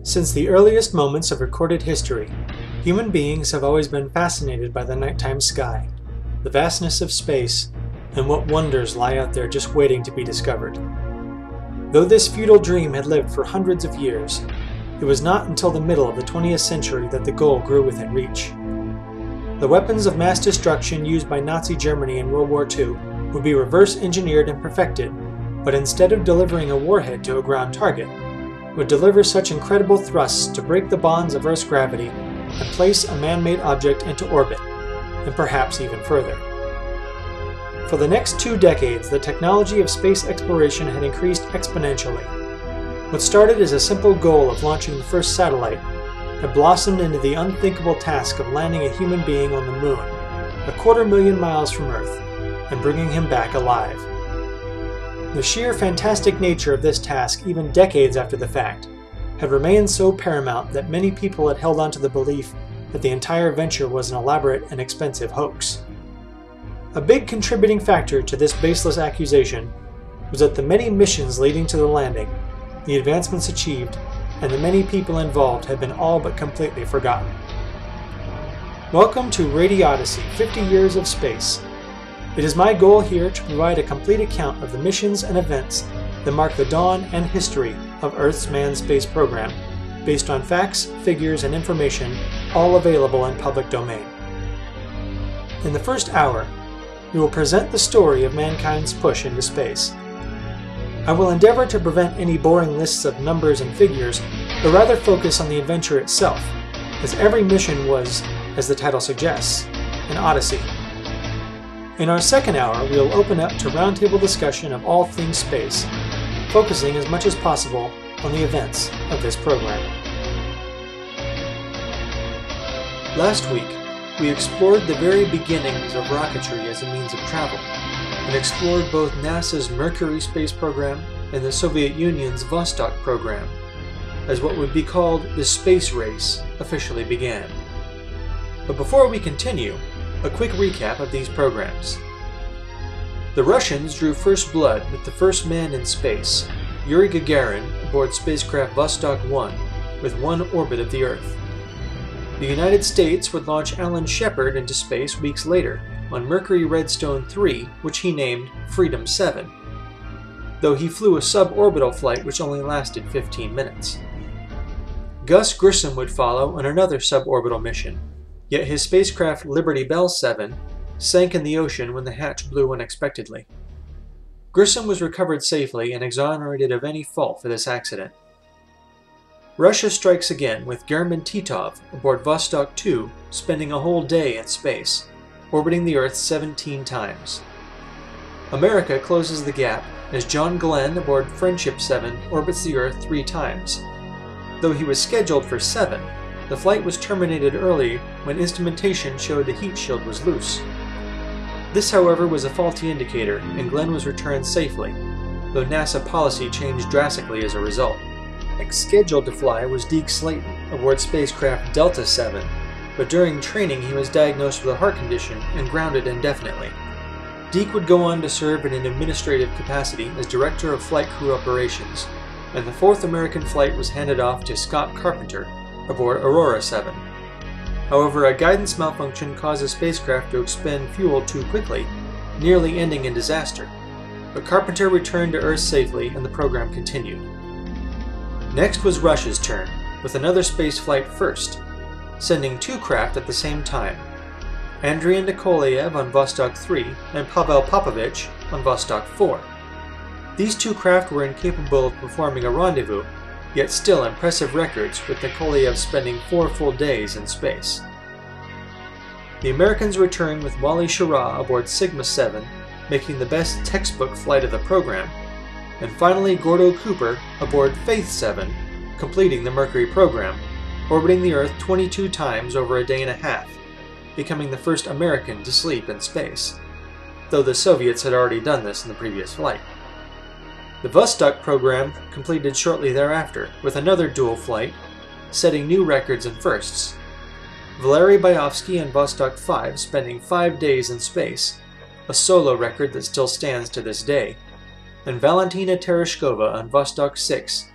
Since the earliest moments of recorded history, human beings have always been fascinated by the nighttime sky, the vastness of space, and what wonders lie out there just waiting to be discovered. Though this futile dream had lived for hundreds of years, it was not until the middle of the 20th century that the goal grew within reach. The weapons of mass destruction used by Nazi Germany in World War II would be reverse engineered and perfected, but instead of delivering a warhead to a ground target, would deliver such incredible thrusts to break the bonds of Earth's gravity and place a man-made object into orbit, and perhaps even further. For the next 2 decades, the technology of space exploration had increased exponentially. What started as a simple goal of launching the first satellite had blossomed into the unthinkable task of landing a human being on the Moon, 250,000 miles from Earth, and bringing him back alive. The sheer fantastic nature of this task, even decades after the fact, had remained so paramount that many people had held on to the belief that the entire venture was an elaborate and expensive hoax. A big contributing factor to this baseless accusation was that the many missions leading to the landing, the advancements achieved, and the many people involved had been all but completely forgotten. Welcome to RadiOdyssey, 50 Years of Space. It is my goal here to provide a complete account of the missions and events that mark the dawn and history of Earth's manned space program, based on facts, figures, and information all available in public domain. In the first hour, we will present the story of mankind's push into space. I will endeavor to prevent any boring lists of numbers and figures, but rather focus on the adventure itself, as every mission was, as the title suggests, an odyssey. In our second hour, we will open up to roundtable discussion of all things space, focusing as much as possible on the events of this program. Last week, we explored the very beginnings of rocketry as a means of travel, and explored both NASA's Mercury space program and the Soviet Union's Vostok program, as what would be called the space race officially began. But before we continue, a quick recap of these programs. The Russians drew first blood with the first man in space, Yuri Gagarin, aboard spacecraft Vostok 1, with one orbit of the Earth. The United States would launch Alan Shepard into space weeks later, on Mercury Redstone 3, which he named Freedom 7, though he flew a suborbital flight which only lasted 15 minutes. Gus Grissom would follow on another suborbital mission, yet his spacecraft Liberty Bell 7 sank in the ocean when the hatch blew unexpectedly. Grissom was recovered safely and exonerated of any fault for this accident. Russia strikes again with German Titov aboard Vostok 2 spending a whole day in space, orbiting the Earth 17 times. America closes the gap as John Glenn aboard Friendship 7 orbits the Earth 3 times. Though he was scheduled for 7, the flight was terminated early when instrumentation showed the heat shield was loose. This, however, was a faulty indicator, and Glenn was returned safely, though NASA policy changed drastically as a result. Next scheduled to fly was Deke Slayton aboard spacecraft Delta 7, but during training he was diagnosed with a heart condition and grounded indefinitely. Deke would go on to serve in an administrative capacity as Director of Flight Crew Operations, and the 4th American flight was handed off to Scott Carpenter aboard Aurora 7. However, a guidance malfunction caused the spacecraft to expend fuel too quickly, nearly ending in disaster, but Carpenter returned to Earth safely and the program continued. Next was Russia's turn, with another spaceflight first, sending 2 craft at the same time, Andrei Nikolaev on Vostok 3 and Pavel Popovich on Vostok 4. These 2 craft were incapable of performing a rendezvous, yet still impressive records, with Nikolaev spending 4 full days in space. The Americans returned with Wally Schirra aboard Sigma 7, making the best textbook flight of the program, and finally Gordo Cooper aboard Faith 7, completing the Mercury program, orbiting the Earth 22 times over a day and a half, becoming the first American to sleep in space, though the Soviets had already done this in the previous flight. The Vostok program completed shortly thereafter, with another dual flight, setting new records and firsts. Valery Byovsky on Vostok 5 spending 5 days in space, a solo record that still stands to this day, and Valentina Tereshkova on Vostok 6,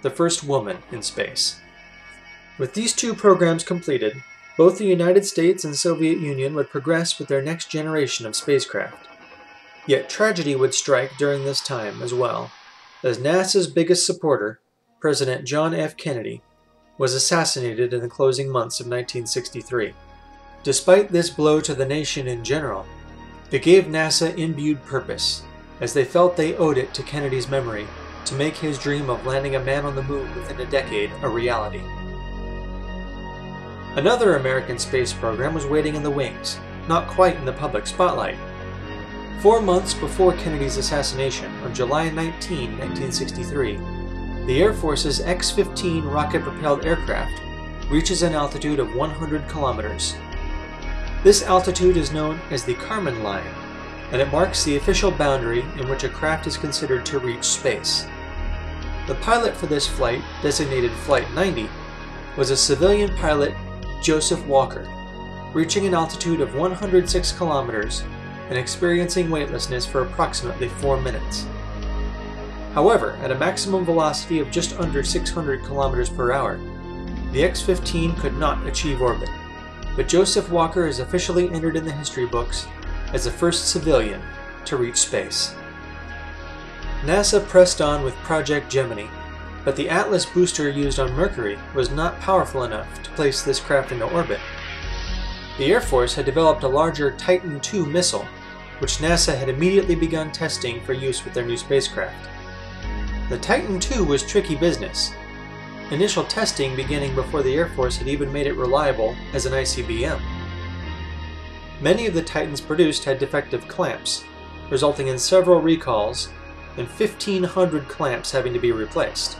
the first woman in space. With these two programs completed, both the United States and Soviet Union would progress with their next generation of spacecraft. Yet tragedy would strike during this time as well, as NASA's biggest supporter, President John F. Kennedy, was assassinated in the closing months of 1963. Despite this blow to the nation in general, it gave NASA imbued purpose, as they felt they owed it to Kennedy's memory to make his dream of landing a man on the moon within a decade a reality. Another American space program was waiting in the wings, not quite in the public spotlight. 4 months before Kennedy's assassination, on July 19, 1963, the Air Force's X-15 rocket-propelled aircraft reaches an altitude of 100 kilometers. This altitude is known as the Kármán line, and it marks the official boundary in which a craft is considered to reach space. The pilot for this flight, designated Flight 90, was a civilian pilot, Joseph Walker, reaching an altitude of 106 kilometers and experiencing weightlessness for approximately 4 minutes. However, at a maximum velocity of just under 600 kilometers per hour, the X-15 could not achieve orbit, but Joseph Walker is officially entered in the history books as the first civilian to reach space. NASA pressed on with Project Gemini, but the Atlas booster used on Mercury was not powerful enough to place this craft into orbit. The Air Force had developed a larger Titan II missile, which NASA had immediately begun testing for use with their new spacecraft. The Titan II was tricky business, initial testing beginning before the Air Force had even made it reliable as an ICBM. Many of the Titans produced had defective clamps, resulting in several recalls and 1,500 clamps having to be replaced.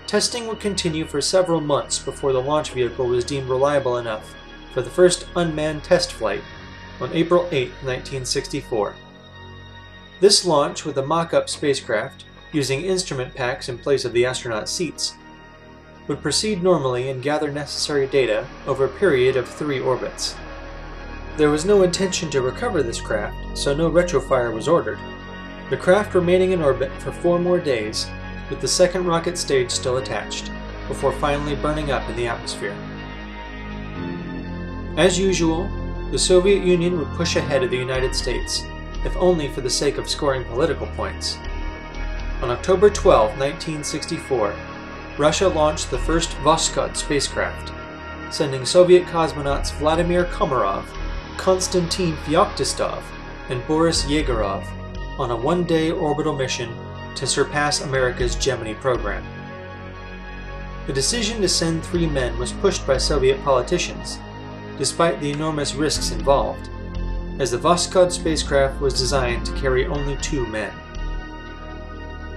Testing would continue for several months before the launch vehicle was deemed reliable enough for the first unmanned test flight on April 8, 1964. This launch with a mock-up spacecraft, using instrument packs in place of the astronaut seats, would proceed normally and gather necessary data over a period of 3 orbits. There was no intention to recover this craft, so no retrofire was ordered, the craft remaining in orbit for 4 more days, with the second rocket stage still attached, before finally burning up in the atmosphere. As usual, the Soviet Union would push ahead of the United States, if only for the sake of scoring political points. On October 12, 1964, Russia launched the first Voskhod spacecraft, sending Soviet cosmonauts Vladimir Komarov, Konstantin Feoktistov, and Boris Yegorov on a 1-day orbital mission to surpass America's Gemini program. The decision to send 3 men was pushed by Soviet politicians, despite the enormous risks involved, as the Voskhod spacecraft was designed to carry only 2 men.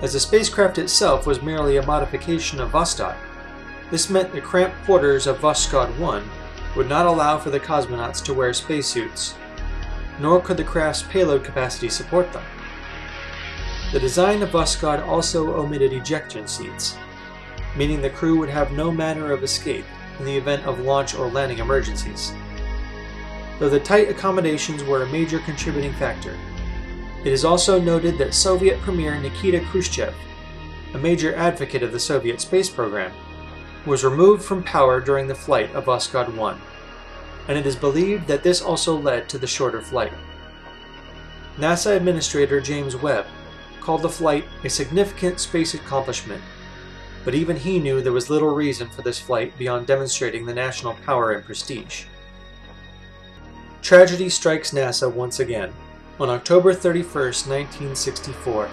As the spacecraft itself was merely a modification of Vostok, this meant the cramped quarters of Voskhod 1 would not allow for the cosmonauts to wear spacesuits, nor could the craft's payload capacity support them. The design of Voskhod also omitted ejection seats, meaning the crew would have no manner of escape in the event of launch or landing emergencies. Though the tight accommodations were a major contributing factor, it is also noted that Soviet Premier Nikita Khrushchev, a major advocate of the Soviet space program, was removed from power during the flight of Voskhod 1, and it is believed that this also led to the shorter flight. NASA Administrator James Webb called the flight a significant space accomplishment, but even he knew there was little reason for this flight beyond demonstrating the national power and prestige. Tragedy strikes NASA once again, on October 31, 1964,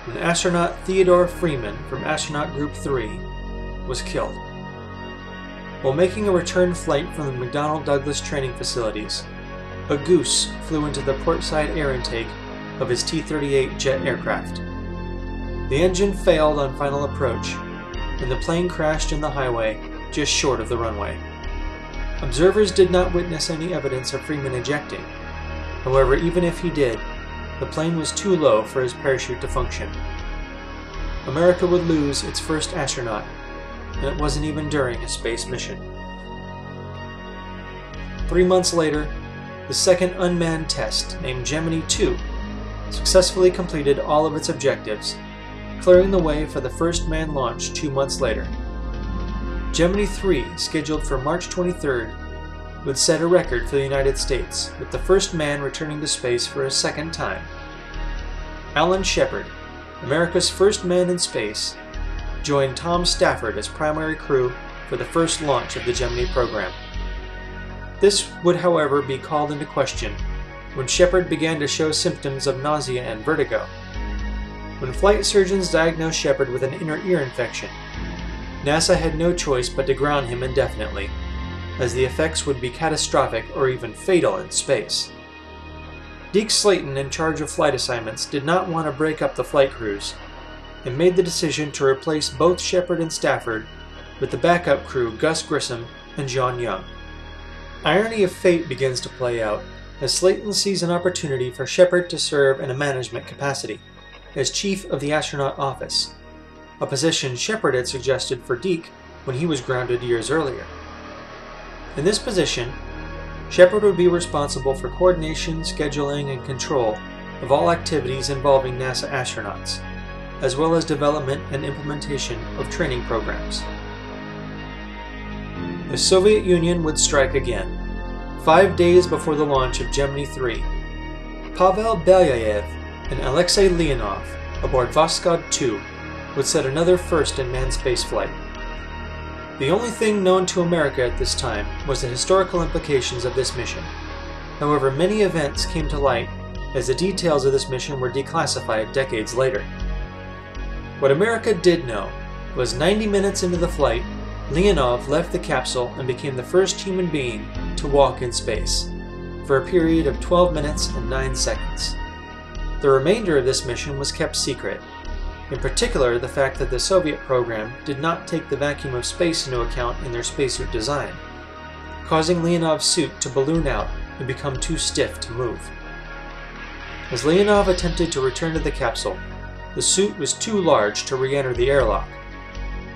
when astronaut Theodore Freeman from Astronaut Group 3 was killed. While making a return flight from the McDonnell Douglas training facilities, a goose flew into the portside air intake of his T-38 jet aircraft. The engine failed on final approach, and the plane crashed in the highway just short of the runway. Observers did not witness any evidence of Freeman ejecting. However, even if he did, the plane was too low for his parachute to function. America would lose its first astronaut, and it wasn't even during a space mission. 3 months later, the second unmanned test, named Gemini 2, successfully completed all of its objectives, clearing the way for the first manned launch 2 months later. Gemini 3, scheduled for March 23rd, would set a record for the United States, with the first man returning to space for a second time. Alan Shepard, America's first man in space, joined Tom Stafford as primary crew for the first launch of the Gemini program. This would, however, be called into question when Shepard began to show symptoms of nausea and vertigo. When flight surgeons diagnosed Shepard with an inner ear infection, NASA had no choice but to ground him indefinitely, as the effects would be catastrophic or even fatal in space. Deke Slayton, in charge of flight assignments, did not want to break up the flight crews, and made the decision to replace both Shepard and Stafford with the backup crew Gus Grissom and John Young. Irony of fate begins to play out, as Slayton sees an opportunity for Shepard to serve in a management capacity, as Chief of the Astronaut Office, a position Shepard had suggested for Deke when he was grounded years earlier. In this position, Shepard would be responsible for coordination, scheduling, and control of all activities involving NASA astronauts, as well as development and implementation of training programs. The Soviet Union would strike again. 5 days before the launch of Gemini 3, Pavel Belyayev and Alexei Leonov aboard Voskhod 2 would set another first in manned spaceflight. The only thing known to America at this time was the historical implications of this mission. However, many events came to light as the details of this mission were declassified decades later. What America did know was 90 minutes into the flight, Leonov left the capsule and became the first human being to walk in space, for a period of 12 minutes and 9 seconds. The remainder of this mission was kept secret, in particular the fact that the Soviet program did not take the vacuum of space into account in their spacesuit design, causing Leonov's suit to balloon out and become too stiff to move. As Leonov attempted to return to the capsule, the suit was too large to re-enter the airlock,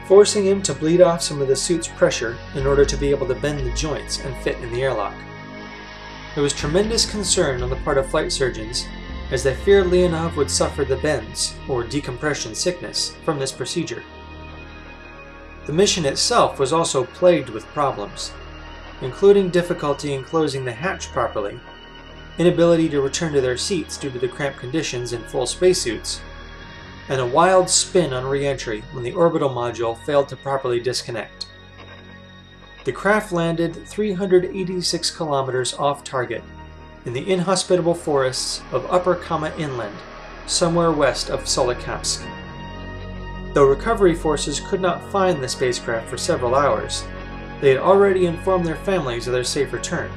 forcing him to bleed off some of the suit's pressure in order to be able to bend the joints and fit in the airlock. There was tremendous concern on the part of flight surgeons, as they feared Leonov would suffer the bends, or decompression sickness, from this procedure. The mission itself was also plagued with problems, including difficulty in closing the hatch properly, inability to return to their seats due to the cramped conditions in full spacesuits, and a wild spin on re-entry when the orbital module failed to properly disconnect. The craft landed 386 kilometers off target in the inhospitable forests of Upper Kama Inland, somewhere west of Solokapsk. Though recovery forces could not find the spacecraft for several hours, they had already informed their families of their safe return.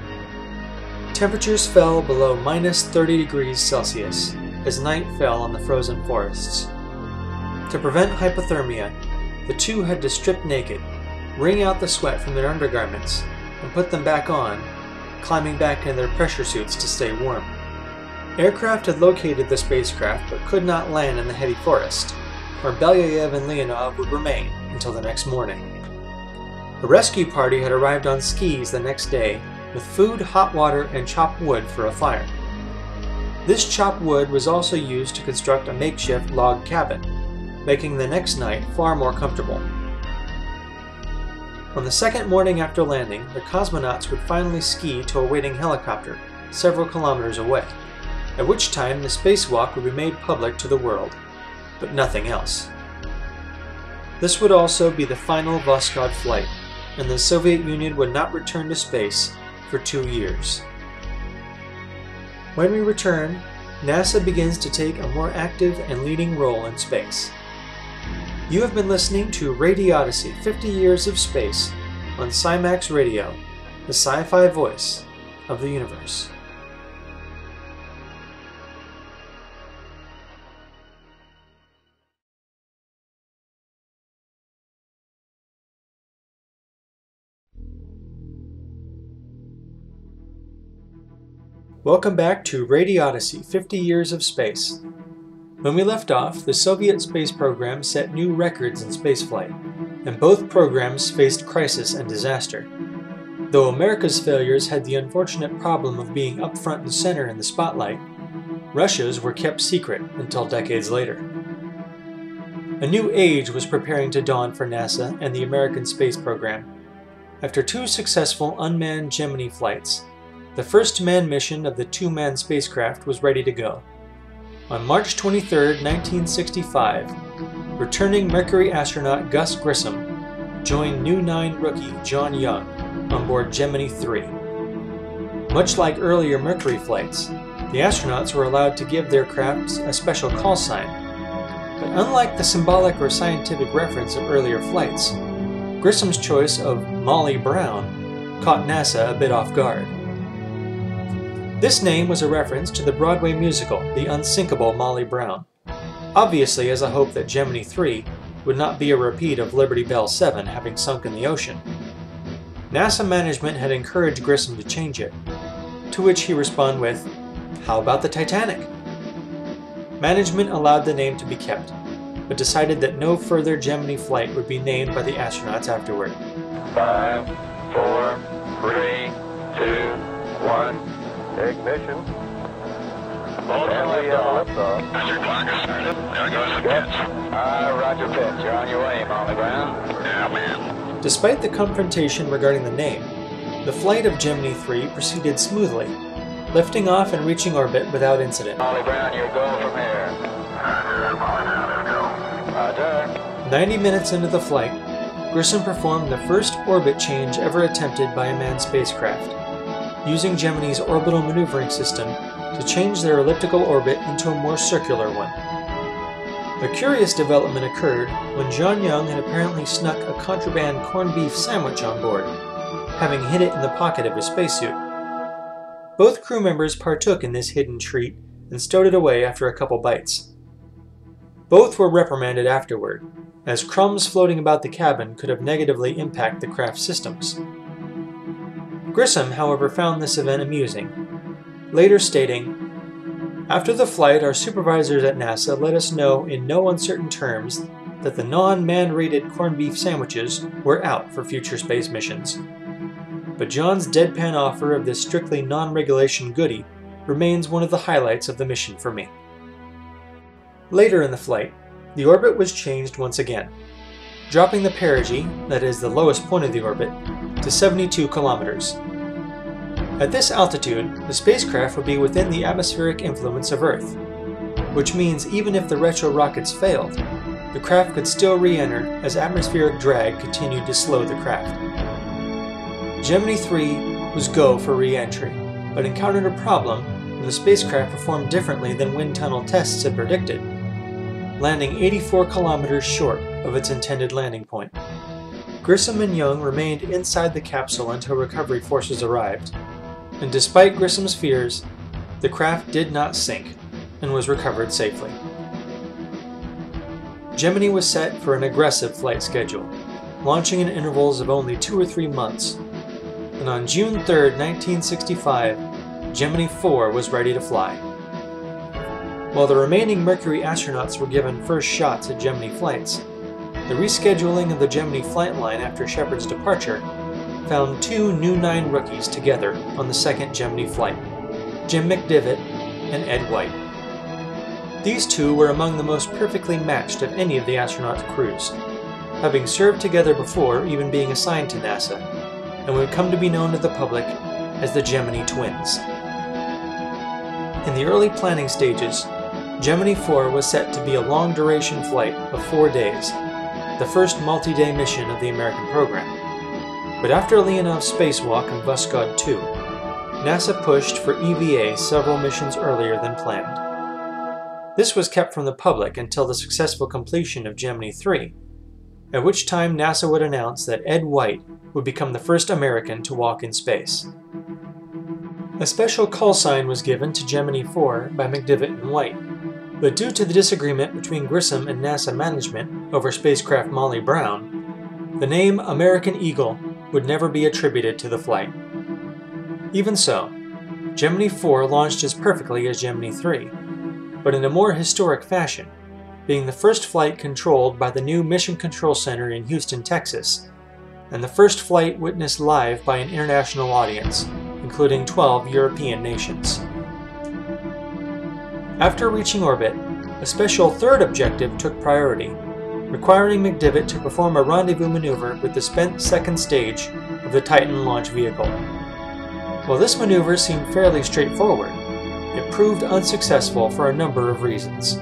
Temperatures fell below -30 degrees Celsius as night fell on the frozen forests. To prevent hypothermia, the two had to strip naked, wring out the sweat from their undergarments, and put them back on, climbing back in their pressure suits to stay warm. Aircraft had located the spacecraft but could not land in the heavy forest, where Belyayev and Leonov would remain until the next morning. A rescue party had arrived on skis the next day with food, hot water, and chopped wood for a fire. This chopped wood was also used to construct a makeshift log cabin, making the next night far more comfortable. On the second morning after landing, the cosmonauts would finally ski to a waiting helicopter several kilometers away, at which time the spacewalk would be made public to the world, but nothing else. This would also be the final Voskhod flight, and the Soviet Union would not return to space for 2 years. When we return, NASA begins to take a more active and leading role in space. You have been listening to RadiOdyssey 50 Years of Space on SciMAX Radio, the sci-fi voice of the universe. Welcome back to RadiOdyssey 50 Years of Space. When we left off, the Soviet space program set new records in spaceflight, and both programs faced crisis and disaster. Though America's failures had the unfortunate problem of being up front and center in the spotlight, Russia's were kept secret until decades later. A new age was preparing to dawn for NASA and the American space program. After 2 successful unmanned Gemini flights, the first manned mission of the 2-man spacecraft was ready to go. On March 23, 1965, returning Mercury astronaut Gus Grissom joined new 9 rookie John Young on board Gemini 3. Much like earlier Mercury flights, the astronauts were allowed to give their crafts a special call sign. But unlike the symbolic or scientific reference of earlier flights, Grissom's choice of Molly Brown caught NASA a bit off guard. This name was a reference to the Broadway musical The Unsinkable Molly Brown, obviously as a hope that Gemini 3 would not be a repeat of Liberty Bell 7 having sunk in the ocean. NASA management had encouraged Grissom to change it, to which he responded with, "How about the Titanic?" Management allowed the name to be kept, but decided that no further Gemini flight would be named by the astronauts afterward. 5, 4, 3, 2, 1, ignition. And we have a liftoff. Roger, clock is started. There goes the pitch. Roger pitch. You're on your way, Molly Brown. Yeah, man. Despite the confrontation regarding the name, the flight of Gemini 3 proceeded smoothly, lifting off and reaching orbit without incident. Molly Brown, your go from here. Roger, Molly Brown, let's go. Roger. 90 minutes into the flight, Grissom performed the first orbit change ever attempted by a manned spacecraft, using Gemini's orbital maneuvering system to change their elliptical orbit into a more circular one. A curious development occurred when John Young had apparently snuck a contraband corned beef sandwich on board, having hid it in the pocket of his spacesuit. Both crew members partook in this hidden treat and stowed it away after a couple bites. Both were reprimanded afterward, as crumbs floating about the cabin could have negatively impacted the craft's systems. Grissom, however, found this event amusing, later stating, "After the flight, our supervisors at NASA let us know in no uncertain terms that the non-man-rated corned beef sandwiches were out for future space missions. But John's deadpan offer of this strictly non-regulation goodie remains one of the highlights of the mission for me." Later in the flight, the orbit was changed once again, dropping the perigee, that is the lowest point of the orbit, to 72 kilometers. At this altitude, the spacecraft would be within the atmospheric influence of Earth, which means even if the retro rockets failed, the craft could still re-enter as atmospheric drag continued to slow the craft. Gemini 3 was go for re-entry, but encountered a problem when the spacecraft performed differently than wind tunnel tests had predicted, landing 84 kilometers short of its intended landing point. Grissom and Young remained inside the capsule until recovery forces arrived, and despite Grissom's fears, the craft did not sink and was recovered safely. Gemini was set for an aggressive flight schedule, launching in intervals of only 2 or 3 months, and on June 3, 1965, Gemini 4 was ready to fly. While the remaining Mercury astronauts were given first shots at Gemini flights, the rescheduling of the Gemini flight line after Shepard's departure found 2 new 9 rookies together on the second Gemini flight, Jim McDivitt and Ed White. These 2 were among the most perfectly matched of any of the astronauts' crews, having served together before even being assigned to NASA, and would come to be known to the public as the Gemini Twins. In the early planning stages, Gemini 4 was set to be a long-duration flight of 4 days, the first multi-day mission of the American program. But after Leonov's spacewalk and Voskhod 2, NASA pushed for EVA several missions earlier than planned. This was kept from the public until the successful completion of Gemini 3, at which time NASA would announce that Ed White would become the first American to walk in space. A special call sign was given to Gemini 4 by McDivitt and White, but due to the disagreement between Grissom and NASA management over spacecraft Molly Brown, the name American Eagle would never be attributed to the flight. Even so, Gemini 4 launched as perfectly as Gemini 3, but in a more historic fashion, being the first flight controlled by the new Mission Control Center in Houston, Texas, and the first flight witnessed live by an international audience, including 12 European nations. After reaching orbit, a special third objective took priority, requiring McDivitt to perform a rendezvous maneuver with the spent second stage of the Titan launch vehicle. While this maneuver seemed fairly straightforward, it proved unsuccessful for a number of reasons.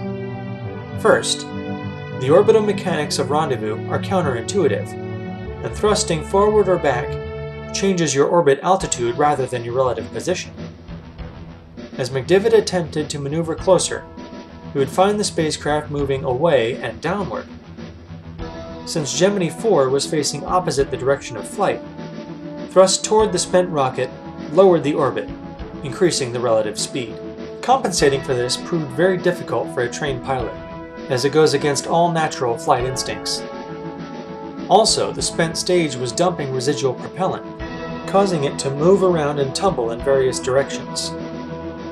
First, the orbital mechanics of rendezvous are counterintuitive, and thrusting forward or back changes your orbit altitude rather than your relative position. As McDivitt attempted to maneuver closer, he would find the spacecraft moving away and downward. Since Gemini 4 was facing opposite the direction of flight, thrust toward the spent rocket lowered the orbit, increasing the relative speed. Compensating for this proved very difficult for a trained pilot, as it goes against all natural flight instincts. Also, the spent stage was dumping residual propellant, causing it to move around and tumble in various directions.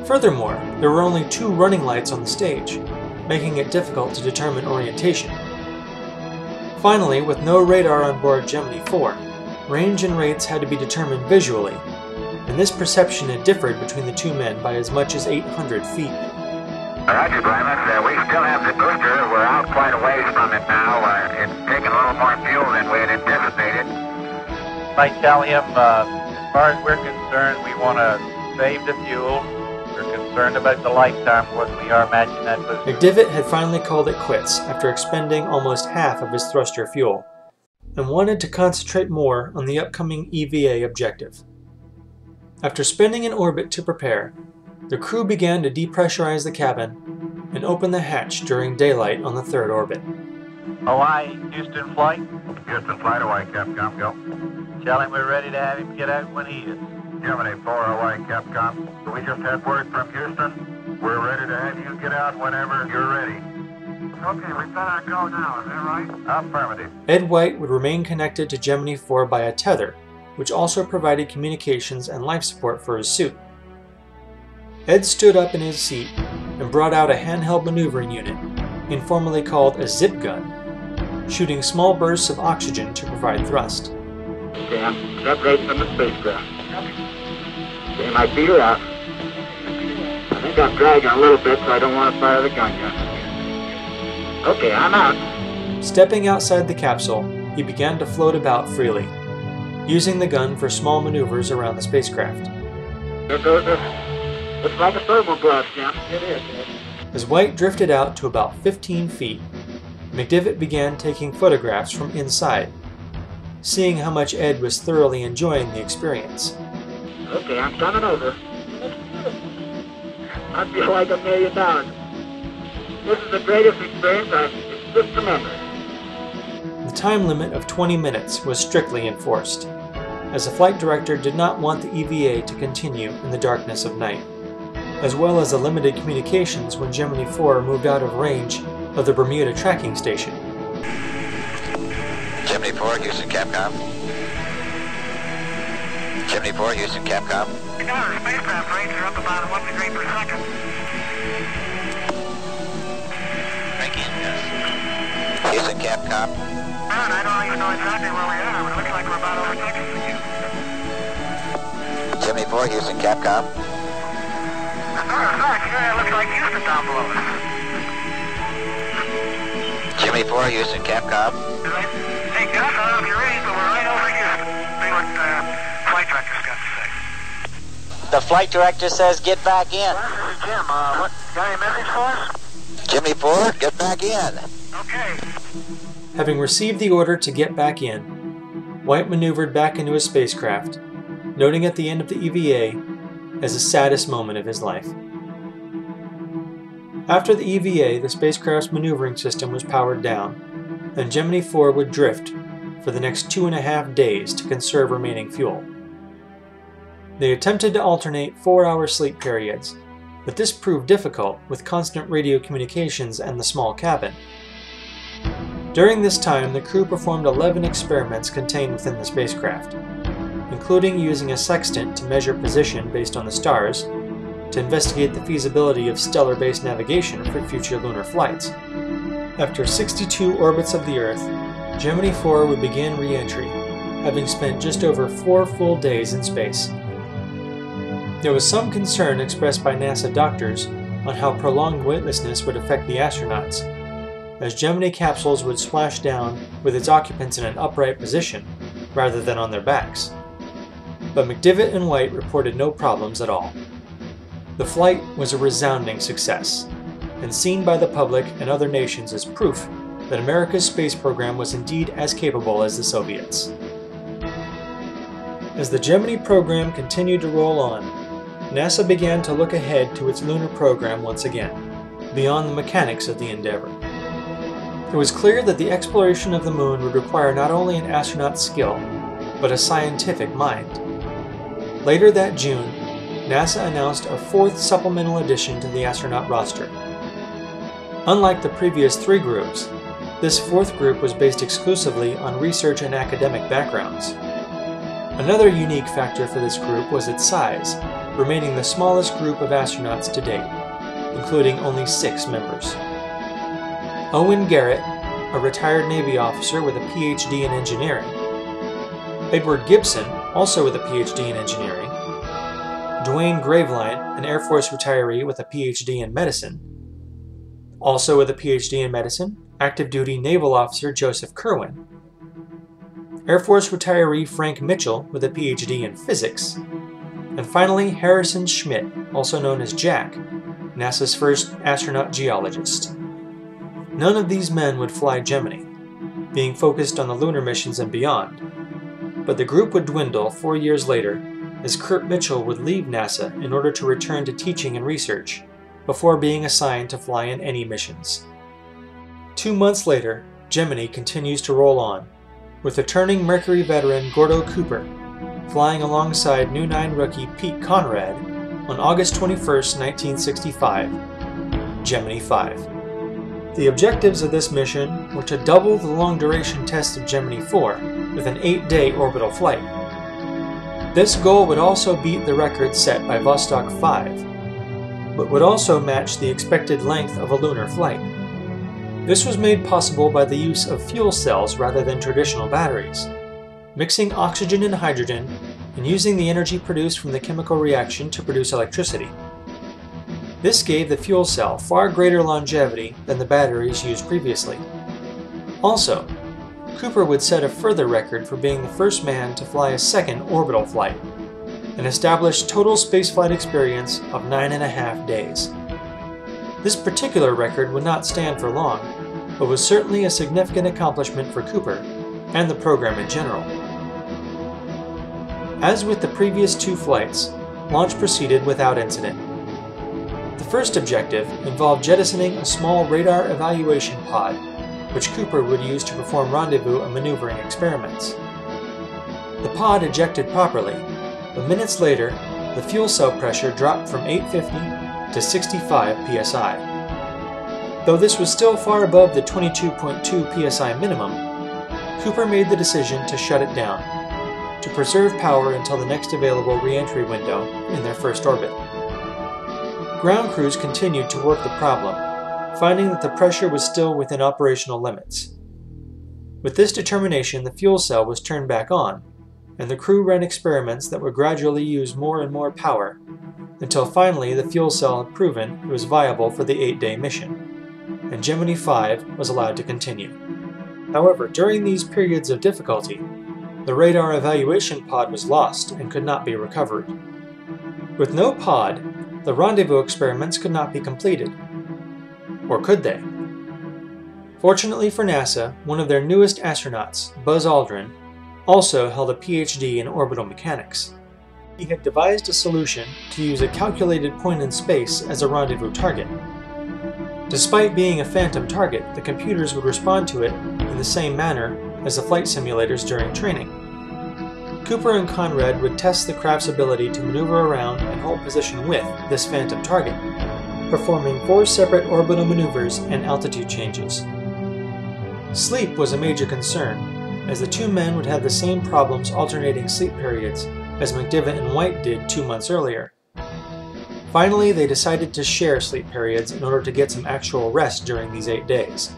Furthermore, there were only 2 running lights on the stage, making it difficult to determine orientation. Finally, with no radar on board Gemini 4, range and rates had to be determined visually, and this perception had differed between the 2 men by as much as 800 feet. Roger, Primus. We still have the booster. We're out quite a ways from it now. It's taking a little more fuel than we had anticipated. I tell him, as far as we're concerned, we want to save the fuel. We're concerned about the lifetime of what we are matching that booster. McDivitt had finally called it quits after expending almost half of his thruster fuel, and wanted to concentrate more on the upcoming EVA objective. After spending an orbit to prepare, the crew began to depressurize the cabin and open the hatch during daylight on the 3rd orbit. Hawaii, Houston flight. Houston flight, Hawaii, Capcom, go. Tell him we're ready to have him get out when he is. Gemini 4, Hawaii, Capcom. We just had word from Houston. We're ready to have you get out whenever you're ready. Okay, we better go now, is that right? Affirmative. Ed White would remain connected to Gemini 4 by a tether, which also provided communications and life support for his suit. Ed stood up in his seat and brought out a handheld maneuvering unit, informally called a zip gun, shooting small bursts of oxygen to provide thrust. Okay, I'm separating from the spacecraft. Okay, my feet are out. I think I'm dragging a little bit, so I don't want to fire the gun yet. Okay, I'm out. Stepping outside the capsule, he began to float about freely, using the gun for small maneuvers around the spacecraft. There goes looks like a thermal blast, Jim. It is. As White drifted out to about 15 feet, McDivitt began taking photographs from inside, seeing how much Ed was thoroughly enjoying the experience. Okay, I'm coming over. I feel like $1 million. This is the greatest experience it's just tremendous. The time limit of 20 minutes was strictly enforced, as the flight director did not want the EVA to continue in the darkness of night, as well as the limited communications when Gemini 4 moved out of range of the Bermuda tracking station. Gemini 4, Houston, Capcom. Gemini 4, Houston, Capcom. The spacecraft rates are up about 1 degree per second. Break in, yes. Houston, Capcom. I don't even know exactly where we are, but it looks like we're about overtaking you. Gemini 4, Houston, Capcom. As a matter of fact, it looks like Houston down below us. Gemini 4, Houston, Capcom. Hey, Gus, I don't know if you're ready, but we're right over Houston. See what flight director's got to say. The flight director says get back in. Well, this is Jim. What, got any message for us? Gemini 4, get back in. Okay. Having received the order to get back in, White maneuvered back into his spacecraft, noting at the end of the EVA as the saddest moment of his life. After the EVA, the spacecraft's maneuvering system was powered down, and Gemini 4 would drift for the next 2.5 days to conserve remaining fuel. They attempted to alternate 4-hour sleep periods, but this proved difficult with constant radio communications and the small cabin. During this time, the crew performed 11 experiments contained within the spacecraft, including using a sextant to measure position based on the stars, to investigate the feasibility of stellar-based navigation for future lunar flights. After 62 orbits of the Earth, Gemini 4 would begin re-entry, having spent just over 4 full days in space. There was some concern expressed by NASA doctors on how prolonged weightlessness would affect the astronauts, as Gemini capsules would splash down with its occupants in an upright position rather than on their backs. But McDivitt and White reported no problems at all. The flight was a resounding success, and seen by the public and other nations as proof that America's space program was indeed as capable as the Soviets. As the Gemini program continued to roll on, NASA began to look ahead to its lunar program once again, beyond the mechanics of the endeavor. It was clear that the exploration of the moon would require not only an astronaut's skill, but a scientific mind. Later that June, NASA announced a fourth supplemental addition to the astronaut roster. Unlike the previous three groups, this fourth group was based exclusively on research and academic backgrounds. Another unique factor for this group was its size, remaining the smallest group of astronauts to date, including only 6 members. Owen Garrett, a retired Navy officer with a PhD in engineering. Edward Gibson, also with a PhD in engineering. Dwayne Graveline, an Air Force retiree with a PhD in medicine. Also with a PhD in medicine, active duty naval officer Joseph Kerwin. Air Force retiree Frank Mitchell with a PhD in physics. And finally, Harrison Schmitt, also known as Jack, NASA's first astronaut geologist. None of these men would fly Gemini, being focused on the lunar missions and beyond, but the group would dwindle 4 years later as Kurt Mitchell would leave NASA in order to return to teaching and research, before being assigned to fly in any missions. 2 months later, Gemini continues to roll on, with returning Mercury veteran Gordo Cooper flying alongside New 9 rookie Pete Conrad on August 21, 1965, Gemini 5. The objectives of this mission were to double the long-duration test of Gemini 4 with an 8-day orbital flight. This goal would also beat the record set by Vostok 5, but would also match the expected length of a lunar flight. This was made possible by the use of fuel cells rather than traditional batteries, mixing oxygen and hydrogen and using the energy produced from the chemical reaction to produce electricity. This gave the fuel cell far greater longevity than the batteries used previously. Also, Cooper would set a further record for being the first man to fly a second orbital flight, and establish total spaceflight experience of 9.5 days. This particular record would not stand for long, but was certainly a significant accomplishment for Cooper and the program in general. As with the previous 2 flights, launch proceeded without incident. The first objective involved jettisoning a small radar evaluation pod, which Cooper would use to perform rendezvous and maneuvering experiments. The pod ejected properly, but minutes later, the fuel cell pressure dropped from 850 to 65 psi. Though this was still far above the 22.2 psi minimum, Cooper made the decision to shut it down, to preserve power until the next available re-entry window in their first orbit. Ground crews continued to work the problem, finding that the pressure was still within operational limits. With this determination, the fuel cell was turned back on, and the crew ran experiments that would gradually use more and more power, until finally the fuel cell had proven it was viable for the 8-day mission, and Gemini 5 was allowed to continue. However, during these periods of difficulty, the radar evaluation pod was lost and could not be recovered. With no pod, the rendezvous experiments could not be completed. Or could they? Fortunately for NASA, one of their newest astronauts, Buzz Aldrin, also held a PhD in orbital mechanics. He had devised a solution to use a calculated point in space as a rendezvous target. Despite being a phantom target, the computers would respond to it in the same manner as the flight simulators during training. Cooper and Conrad would test the craft's ability to maneuver around and hold position with this phantom target, performing 4 separate orbital maneuvers and altitude changes. Sleep was a major concern, as the 2 men would have the same problems alternating sleep periods as McDivitt and White did 2 months earlier. Finally, they decided to share sleep periods in order to get some actual rest during these 8 days.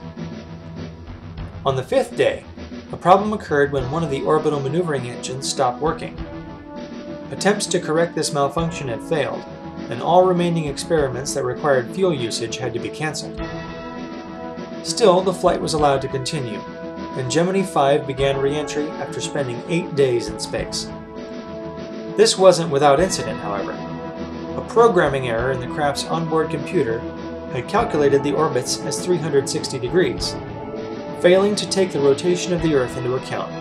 On the 5th day, a problem occurred when one of the orbital maneuvering engines stopped working. Attempts to correct this malfunction had failed, and all remaining experiments that required fuel usage had to be cancelled. Still, the flight was allowed to continue, and Gemini 5 began re-entry after spending 8 days in space. This wasn't without incident, however. A programming error in the craft's onboard computer had calculated the orbits as 360 degrees, failing to take the rotation of the Earth into account,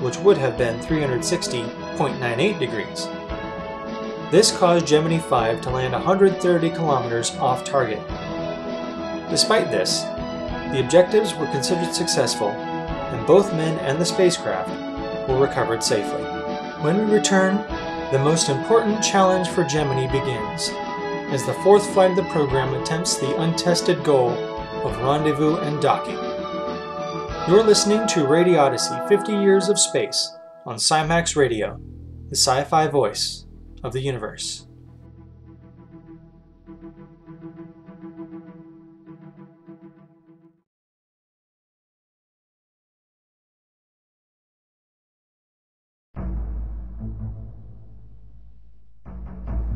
which would have been 360.98 degrees. This caused Gemini 5 to land 130 kilometers off target. Despite this, the objectives were considered successful, and both men and the spacecraft were recovered safely. When we return, the most important challenge for Gemini begins, as the fourth flight of the program attempts the untested goal of rendezvous and docking. You're listening to RadiOdyssey 50 Years of Space on SciMAX Radio, the sci-fi voice of the universe.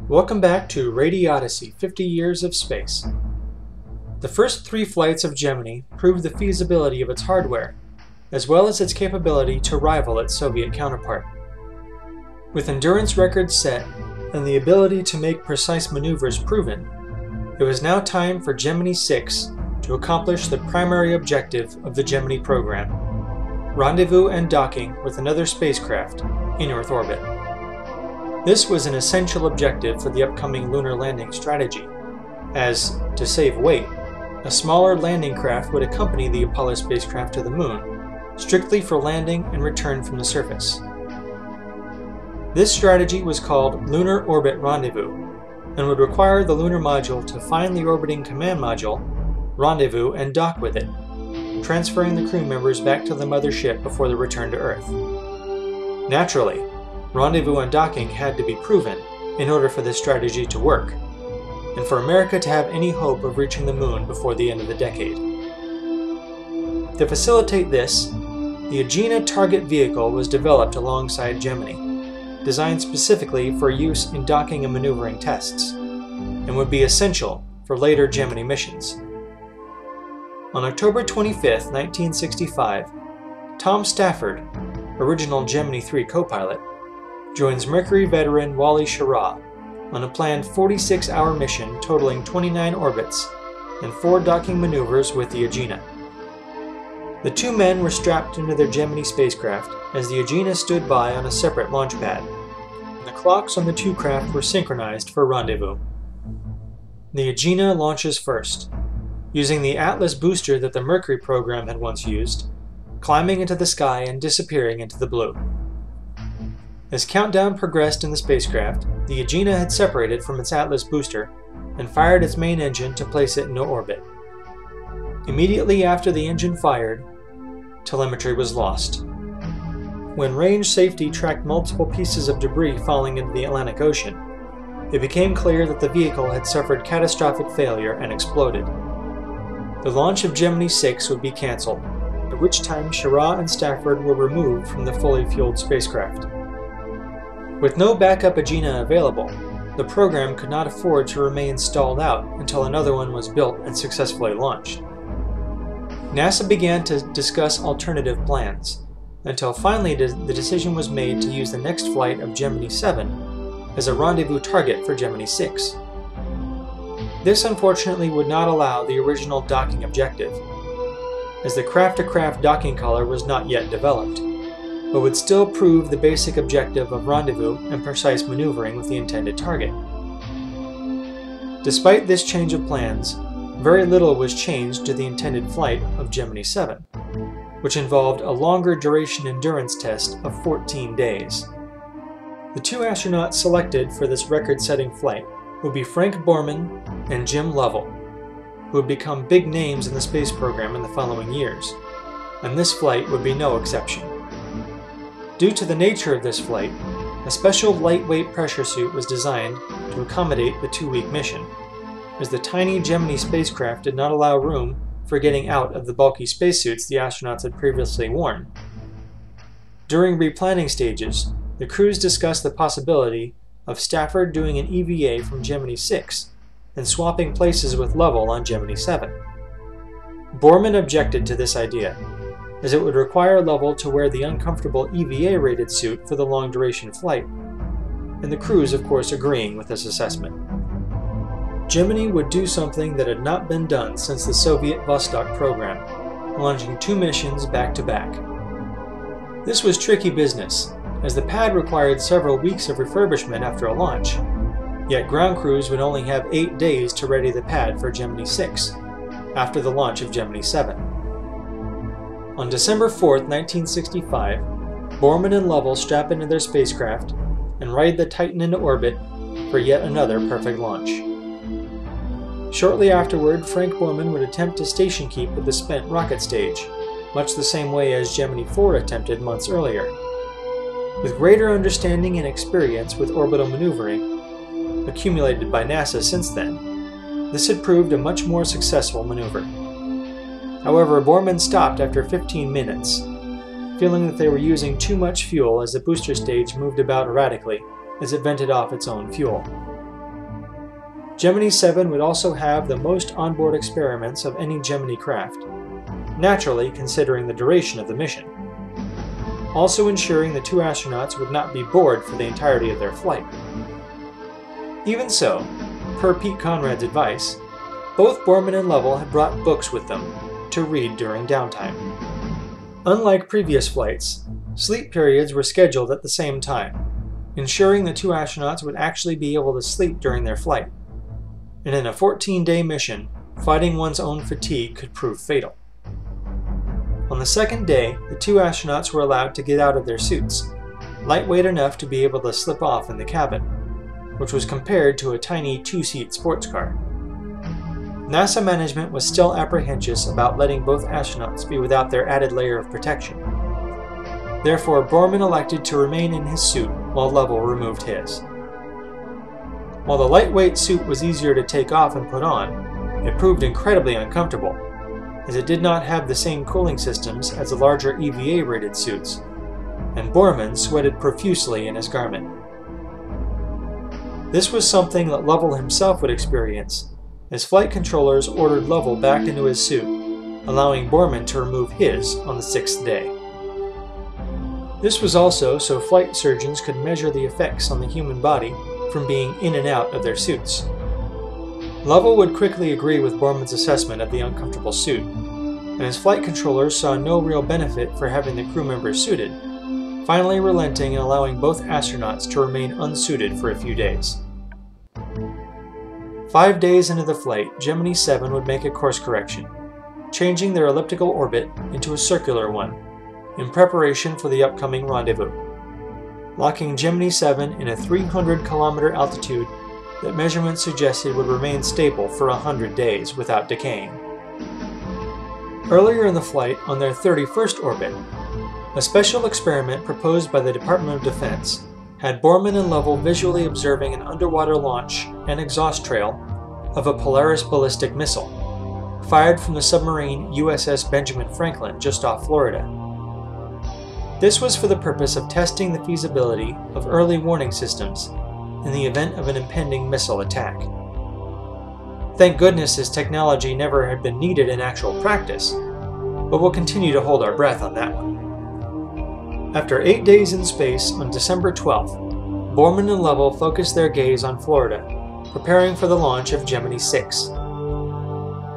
Welcome back to RadiOdyssey 50 Years of Space. The first 3 flights of Gemini proved the feasibility of its hardware, as well as its capability to rival its Soviet counterpart. With endurance records set and the ability to make precise maneuvers proven, it was now time for Gemini 6 to accomplish the primary objective of the Gemini program: rendezvous and docking with another spacecraft in Earth orbit. This was an essential objective for the upcoming lunar landing strategy, as, to save weight, a smaller landing craft would accompany the Apollo spacecraft to the Moon, strictly for landing and return from the surface. This strategy was called Lunar Orbit Rendezvous, and would require the lunar module to find the orbiting command module, rendezvous, and dock with it, transferring the crew members back to the mothership before the return to Earth. Naturally, rendezvous and docking had to be proven in order for this strategy to work, and for America to have any hope of reaching the Moon before the end of the decade. To facilitate this, the Agena target vehicle was developed alongside Gemini, designed specifically for use in docking and maneuvering tests, and would be essential for later Gemini missions. On October 25, 1965, Tom Stafford, original Gemini 3 co-pilot, joins Mercury veteran Wally Schirra on a planned 46-hour mission totaling 29 orbits and 4 docking maneuvers with the Agena. The 2 men were strapped into their Gemini spacecraft as the Agena stood by on a separate launch pad. The clocks on the 2 craft were synchronized for rendezvous. The Agena launches first, using the Atlas booster that the Mercury program had once used, climbing into the sky and disappearing into the blue. As countdown progressed in the spacecraft, the Agena had separated from its Atlas booster and fired its main engine to place it into orbit. Immediately after the engine fired, telemetry was lost. When range safety tracked multiple pieces of debris falling into the Atlantic Ocean, it became clear that the vehicle had suffered catastrophic failure and exploded. The launch of Gemini 6 would be cancelled, at which time Schirra and Stafford were removed from the fully fueled spacecraft. With no backup Agena available, the program could not afford to remain stalled out until another one was built and successfully launched. NASA began to discuss alternative plans, until finally the decision was made to use the next flight of Gemini 7 as a rendezvous target for Gemini 6. This unfortunately would not allow the original docking objective, as the craft-to-craft docking collar was not yet developed, but would still prove the basic objective of rendezvous and precise maneuvering with the intended target. Despite this change of plans, very little was changed to the intended flight of Gemini 7, which involved a longer duration endurance test of 14 days. The 2 astronauts selected for this record-setting flight would be Frank Borman and Jim Lovell, who would become big names in the space program in the following years, and this flight would be no exception. Due to the nature of this flight, a special lightweight pressure suit was designed to accommodate the 2-week mission, as the tiny Gemini spacecraft did not allow room for getting out of the bulky spacesuits the astronauts had previously worn. During replanning stages, the crews discussed the possibility of Stafford doing an EVA from Gemini 6 and swapping places with Lovell on Gemini 7. Borman objected to this idea, as it would require Lovell to wear the uncomfortable EVA-rated suit for the long-duration flight, and the crews of course agreeing with this assessment. Gemini would do something that had not been done since the Soviet Vostok program, launching 2 missions back-to-back. This was tricky business, as the pad required several weeks of refurbishment after a launch, yet ground crews would only have 8 days to ready the pad for Gemini 6, after the launch of Gemini 7. On December 4, 1965, Borman and Lovell strap into their spacecraft and ride the Titan into orbit for yet another perfect launch. Shortly afterward, Frank Borman would attempt to station keep with the spent rocket stage, much the same way as Gemini 4 attempted months earlier. With greater understanding and experience with orbital maneuvering, accumulated by NASA since then, this had proved a much more successful maneuver. However, Borman stopped after 15 minutes, feeling that they were using too much fuel as the booster stage moved about erratically as it vented off its own fuel. Gemini 7 would also have the most onboard experiments of any Gemini craft, naturally considering the duration of the mission, also ensuring the 2 astronauts would not be bored for the entirety of their flight. Even so, per Pete Conrad's advice, both Borman and Lovell had brought books with them to read during downtime. Unlike previous flights, sleep periods were scheduled at the same time, ensuring the 2 astronauts would actually be able to sleep during their flight. And in a 14-day mission, fighting one's own fatigue could prove fatal. On the second day, the 2 astronauts were allowed to get out of their suits, lightweight enough to be able to slip off in the cabin, which was compared to a tiny 2-seat sports car. NASA management was still apprehensive about letting both astronauts be without their added layer of protection. Therefore, Borman elected to remain in his suit while Lovell removed his. While the lightweight suit was easier to take off and put on, it proved incredibly uncomfortable, as it did not have the same cooling systems as the larger EVA-rated suits, and Borman sweated profusely in his garment. This was something that Lovell himself would experience, as flight controllers ordered Lovell back into his suit, allowing Borman to remove his on the 6th day. This was also so flight surgeons could measure the effects on the human body from being in and out of their suits. Lovell would quickly agree with Borman's assessment of the uncomfortable suit, and his flight controllers saw no real benefit for having the crew members suited, finally relenting and allowing both astronauts to remain unsuited for a few days. 5 days into the flight, Gemini 7 would make a course correction, changing their elliptical orbit into a circular one, in preparation for the upcoming rendezvous, locking Gemini 7 in a 300-kilometer altitude that measurements suggested would remain stable for 100 days without decaying. Earlier in the flight, on their 31st orbit, a special experiment proposed by the Department of Defense had Borman and Lovell visually observing an underwater launch and exhaust trail of a Polaris ballistic missile, fired from the submarine USS Benjamin Franklin just off Florida. This was for the purpose of testing the feasibility of early warning systems in the event of an impending missile attack. Thank goodness this technology never had been needed in actual practice, but we'll continue to hold our breath on that one. After 8 days in space, on December 12th, Borman and Lovell focused their gaze on Florida, preparing for the launch of Gemini 6.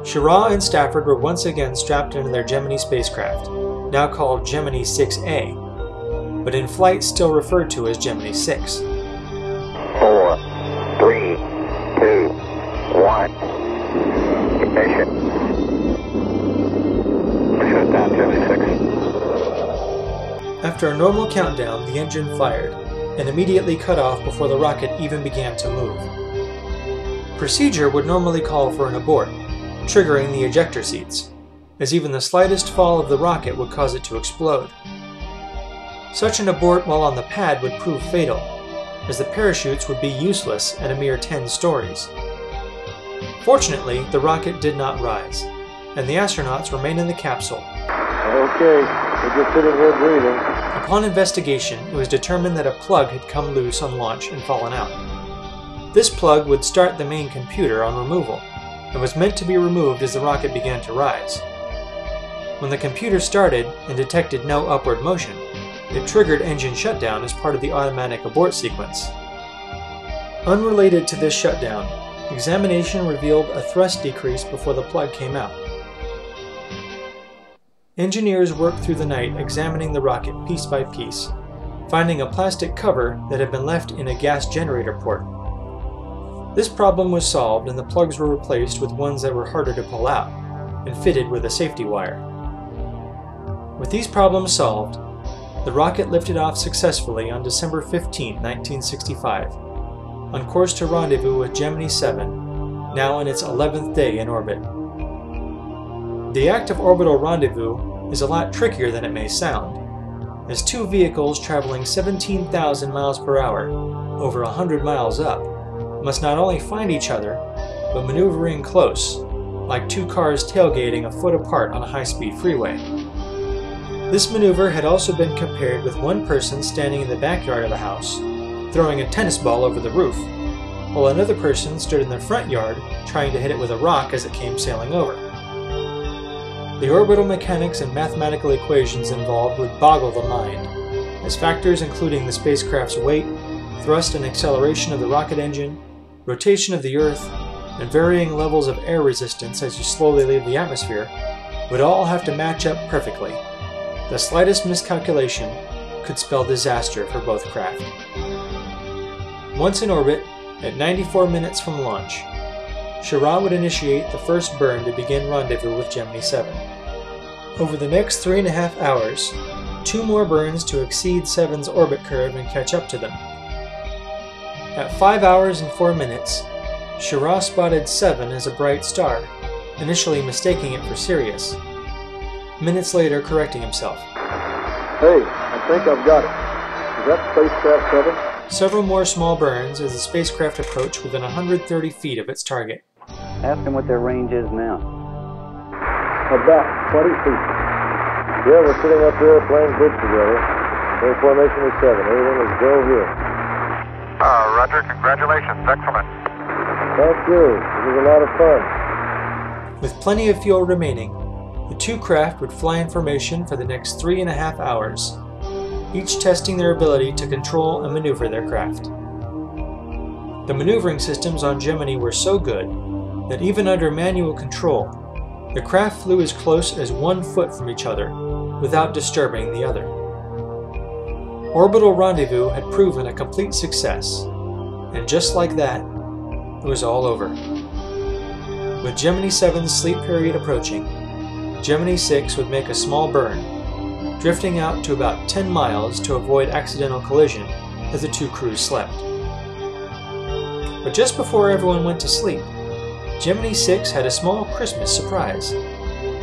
Schirra and Stafford were once again strapped into their Gemini spacecraft, now called Gemini 6A, but in flight still referred to as Gemini 6. 4, 3, 2, 1. Ignition. Shut down, Gemini 6. After a normal countdown, the engine fired, and immediately cut off before the rocket even began to move. Procedure would normally call for an abort, triggering the ejector seats, as even the slightest fall of the rocket would cause it to explode. Such an abort while on the pad would prove fatal, as the parachutes would be useless at a mere 10 stories. Fortunately, the rocket did not rise, and the astronauts remained in the capsule. Okay, we're just sitting here breathing. Upon investigation, it was determined that a plug had come loose on launch and fallen out. This plug would start the main computer on removal, and was meant to be removed as the rocket began to rise. When the computer started and detected no upward motion, it triggered engine shutdown as part of the automatic abort sequence. Unrelated to this shutdown, examination revealed a thrust decrease before the plug came out. Engineers worked through the night examining the rocket piece by piece, finding a plastic cover that had been left in a gas generator port. This problem was solved and the plugs were replaced with ones that were harder to pull out and fitted with a safety wire. With these problems solved, the rocket lifted off successfully on December 15, 1965, on course to rendezvous with Gemini 7, now in its 11th day in orbit. The act of orbital rendezvous is a lot trickier than it may sound, as two vehicles traveling 17,000 miles per hour, over 100 miles up, must not only find each other, but maneuver in close, like two cars tailgating a foot apart on a high-speed freeway. This maneuver had also been compared with one person standing in the backyard of a house, throwing a tennis ball over the roof, while another person stood in the front yard trying to hit it with a rock as it came sailing over. The orbital mechanics and mathematical equations involved would boggle the mind, as factors including the spacecraft's weight, thrust and acceleration of the rocket engine, rotation of the Earth, and varying levels of air resistance as you slowly leave the atmosphere would all have to match up perfectly. The slightest miscalculation could spell disaster for both craft. Once in orbit, at 94 minutes from launch, Schirra would initiate the first burn to begin rendezvous with Gemini 7. Over the next 3.5 hours, 2 more burns to exceed 7's orbit curve and catch up to them. At 5 hours and 4 minutes, Schirra spotted 7 as a bright star, initially mistaking it for Sirius. Minutes later, correcting himself. Hey, I think I've got it. Is that spacecraft 7? Several more small burns as the spacecraft approached within 130 feet of its target. Ask them what their range is now. About 20 feet. Yeah, we're sitting up here playing bridge together. We're in formation with 7. Everything is go here. Roger. Congratulations. Excellent. Thank you. It was a lot of fun. With plenty of fuel remaining, the two craft would fly in formation for the next 3.5 hours, each testing their ability to control and maneuver their craft. The maneuvering systems on Gemini were so good that even under manual control, the craft flew as close as 1 foot from each other without disturbing the other. Orbital rendezvous had proven a complete success, and just like that, it was all over. With Gemini 7's sleep period approaching, Gemini 6 would make a small burn, drifting out to about 10 miles to avoid accidental collision as the two crews slept. But just before everyone went to sleep, Gemini 6 had a small Christmas surprise,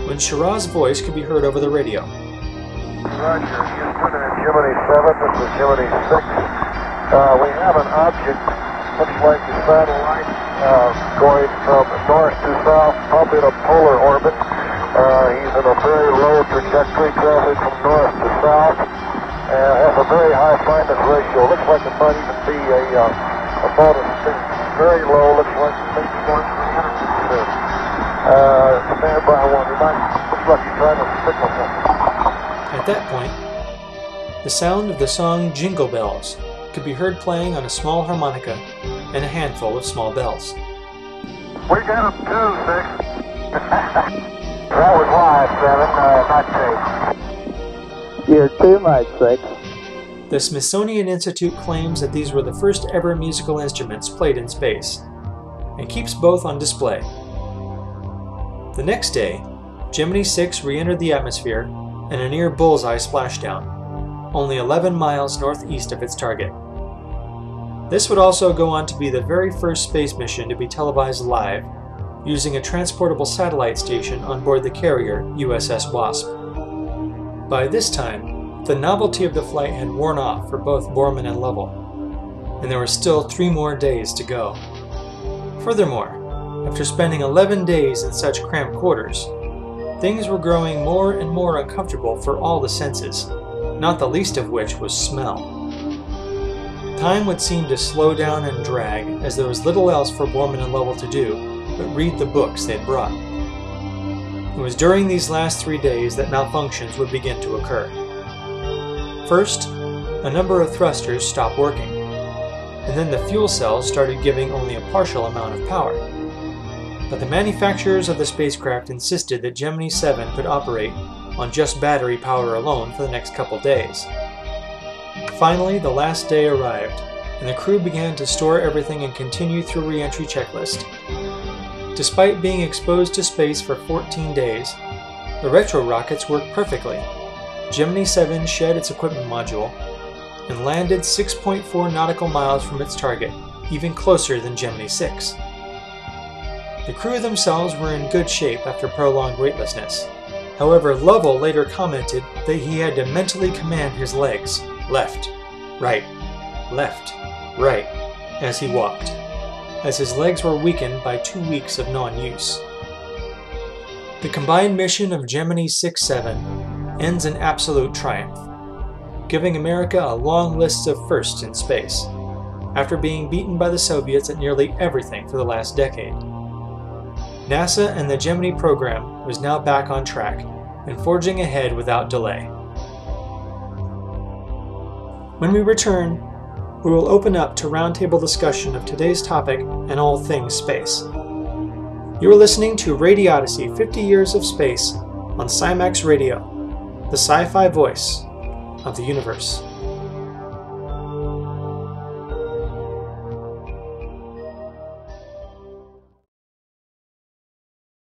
when Schirra's voice could be heard over the radio. Roger, Houston and Gemini 7, this is Gemini 6. We have an object, looks like a satellite, going from north to south, probably in a polar orbit. He's in a very low trajectory, traveling from north to south, and has a very high brightness ratio. Looks like it might even be about a very low, looks like maybe 1%. Stand by one. Looks like he's trying to signal something. At that point, the sound of the song Jingle Bells could be heard playing on a small harmonica and a handful of small bells. We got him too, 6. That was live, 7, not tape. You're too much, 6. The Smithsonian Institute claims that these were the first ever musical instruments played in space, and keeps both on display. The next day, Gemini 6 re-entered the atmosphere in a near bullseye splashdown, only 11 miles northeast of its target. This would also go on to be the very first space mission to be televised live, using a transportable satellite station on board the carrier USS Wasp. By this time, the novelty of the flight had worn off for both Borman and Lovell, and there were still 3 more days to go. Furthermore, after spending 11 days in such cramped quarters, things were growing more and more uncomfortable for all the senses, not the least of which was smell. Time would seem to slow down and drag, as there was little else for Borman and Lovell to do but read the books they'd brought. It was during these last 3 days that malfunctions would begin to occur. First, a number of thrusters stopped working, and then the fuel cells started giving only a partial amount of power. But the manufacturers of the spacecraft insisted that Gemini 7 could operate on just battery power alone for the next couple days. Finally, the last day arrived, and the crew began to store everything and continue through re-entry checklist. Despite being exposed to space for 14 days, the retro rockets worked perfectly. Gemini 7 shed its equipment module and landed 6.4 nautical miles from its target, even closer than Gemini 6. The crew themselves were in good shape after prolonged weightlessness. However, Lovell later commented that he had to mentally command his legs, left, right, as he walked, as his legs were weakened by 2 weeks of non-use. The combined mission of Gemini 6-7 ends in absolute triumph, giving America a long list of firsts in space, after being beaten by the Soviets at nearly everything for the last decade. NASA and the Gemini program was now back on track and forging ahead without delay. When we return, we will open up to roundtable discussion of today's topic and all things space. You are listening to RadiOdyssey 50 Years of Space on SciMAX Radio, the sci-fi voice of the universe.